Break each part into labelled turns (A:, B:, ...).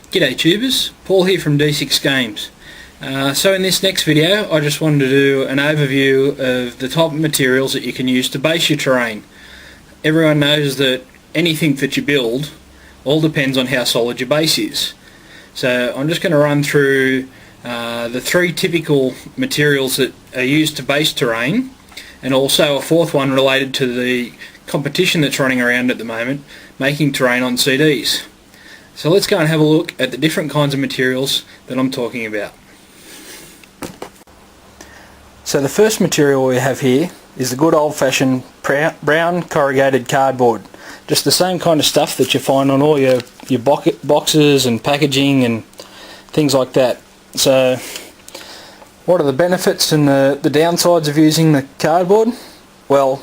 A: G'day tubers, Paul here from D6 Games. So in this next video I just wanted to do an overview of the type of materials that you can use to base your terrain. Everyone knows that anything that you build all depends on how solid your base is. So I'm just going to run through the three typical materials that are used to base terrain, and also a fourth one related to the competition that's running around at the moment, making terrain on CDs. So let's go and have a look at the different kinds of materials that I'm talking about. So the first material we have here is the good old-fashioned brown corrugated cardboard. Just the same kind of stuff that you find on all your boxes and packaging and things like that. So what are the benefits and the downsides of using the cardboard? Well,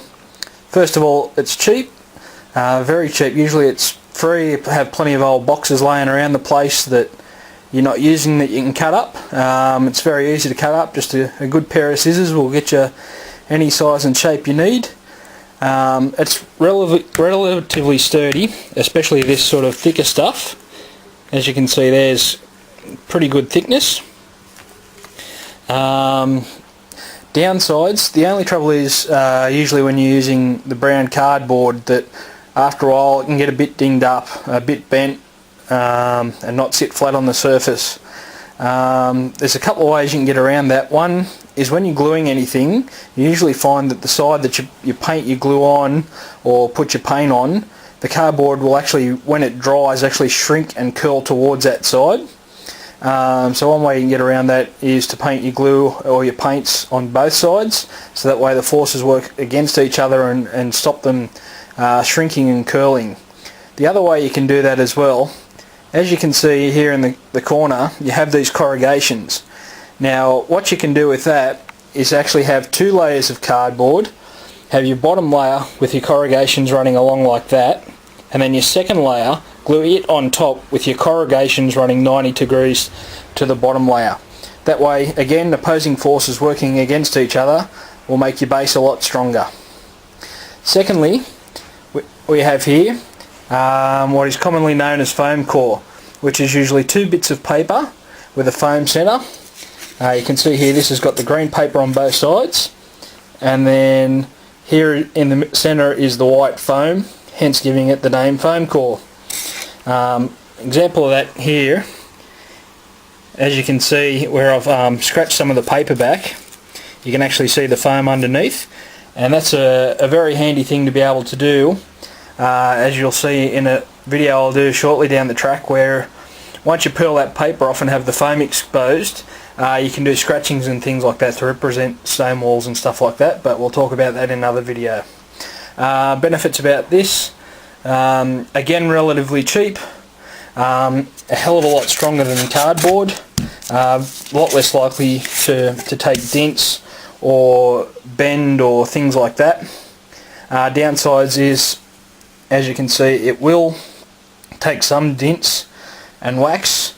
A: first of all, it's cheap, very cheap. Usually it's free. You have plenty of old boxes laying around the place that you're not using that you can cut up. It's very easy to cut up. Just a good pair of scissors will get you any size and shape you need. It's relatively sturdy, especially this sort of thicker stuff. As you can see, there's pretty good thickness. Downsides, the only trouble is usually when you're using the brown cardboard that after a while it can get a bit dinged up, a bit bent, and not sit flat on the surface. There's a couple of ways you can get around that. One is when you're gluing anything, you usually find that the side that you paint your glue on or put your paint on, the cardboard will actually, when it dries, actually shrink and curl towards that side. So one way you can get around that is to paint your glue or your paints on both sides, so that way the forces work against each other and stop them shrinking and curling. The other way you can do that as well, as you can see here in the corner, you have these corrugations. Now what you can do with that is actually have two layers of cardboard, have your bottom layer with your corrugations running along like that, and then your second layer, glue it on top with your corrugations running 90 degrees to the bottom layer. That way, again, opposing forces working against each other will make your base a lot stronger. Secondly, we have here what is commonly known as foam core, which is usually two bits of paper with a foam centre. You can see here this has got the green paper on both sides, and then here in the centre is the white foam, hence giving it the name foam core. Example of that here, as you can see where I've scratched some of the paper back, you can actually see the foam underneath, and that's a very handy thing to be able to do, as you'll see in a video I'll do shortly down the track, where once you peel that paper off and have the foam exposed, you can do scratchings and things like that to represent stone walls and stuff like that, but we'll talk about that in another video. Benefits about this, again, relatively cheap, a hell of a lot stronger than cardboard, a lot less likely to take dents or bend or things like that. Downsides is, as you can see, it will take some dents and wax,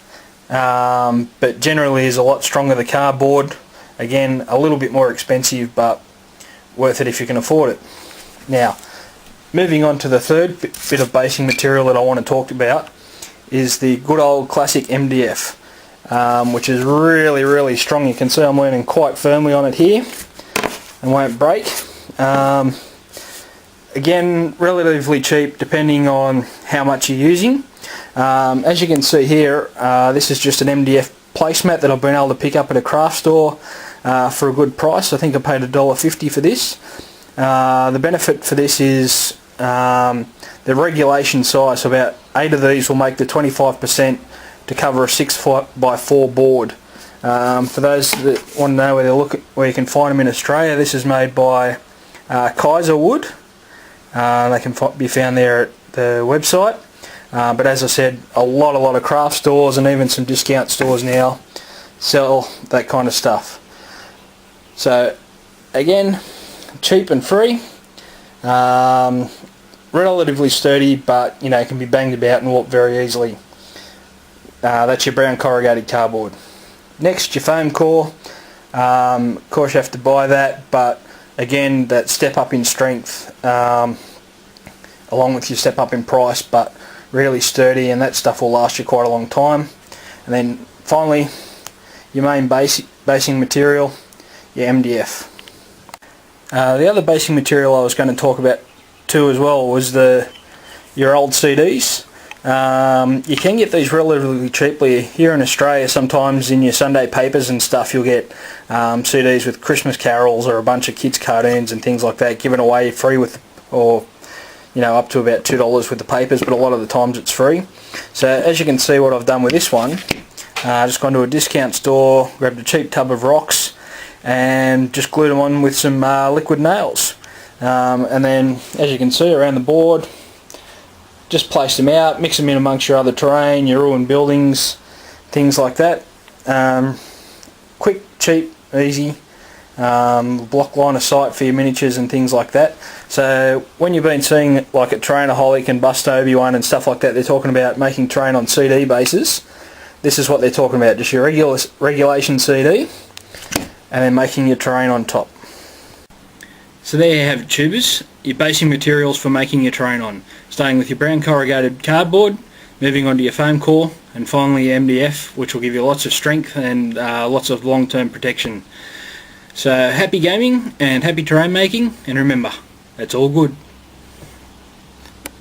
A: but generally is a lot stronger than cardboard. Again, a little bit more expensive, but worth it if you can afford it. Now, moving on to the third bit of basing material that I want to talk about is the good old classic MDF, which is really strong. You can see I'm leaning quite firmly on it here and won't break. Again, relatively cheap depending on how much you're using. As you can see here, this is just an MDF placemat that I've been able to pick up at a craft store for a good price. I think I paid $1.50 for this. The benefit for this is the regulation size. So about 8 of these will make the 25% to cover a 6x4 board. For those that want to know where you can find them in Australia, this is made by Kaiser Wood. They can be found there at the website. But as I said, a lot of craft stores and even some discount stores now sell that kind of stuff. So again, cheap and free, relatively sturdy, but you know, it can be banged about and warped very easily. That's your brown corrugated cardboard. Next, your foam core. Of course you have to buy that, but again, that step up in strength along with your step up in price, but really sturdy, and that stuff will last you quite a long time. And then finally, your main basing material, your MDF. The other basing material I was going to talk about too as well was your old CDs. You can get these relatively cheaply here in Australia. Sometimes in your Sunday papers and stuff you'll get CDs with Christmas carols or a bunch of kids cartoons and things like that given away free with, or up to about $2 with the papers, but a lot of the times it's free. So as you can see, what I've done with this one, just gone to a discount store, grabbed a cheap tub of rocks and just glued them on with some liquid nails. And then as you can see around the board, just place them out, mix them in amongst your other terrain, your ruined buildings, things like that. Quick, cheap, easy, block line of sight for your miniatures and things like that. So when you've been seeing like at Terrainaholic and Bust Obi-Wan and stuff like that, they're talking about making terrain on CD bases. This is what they're talking about, just your regulation CD and then making your terrain on top. So there you have it, tubers, your basing materials for making your terrain on. Starting with your brown corrugated cardboard, moving on to your foam core, and finally your MDF, which will give you lots of strength and lots of long-term protection. So happy gaming and happy terrain making, and remember, it's all good.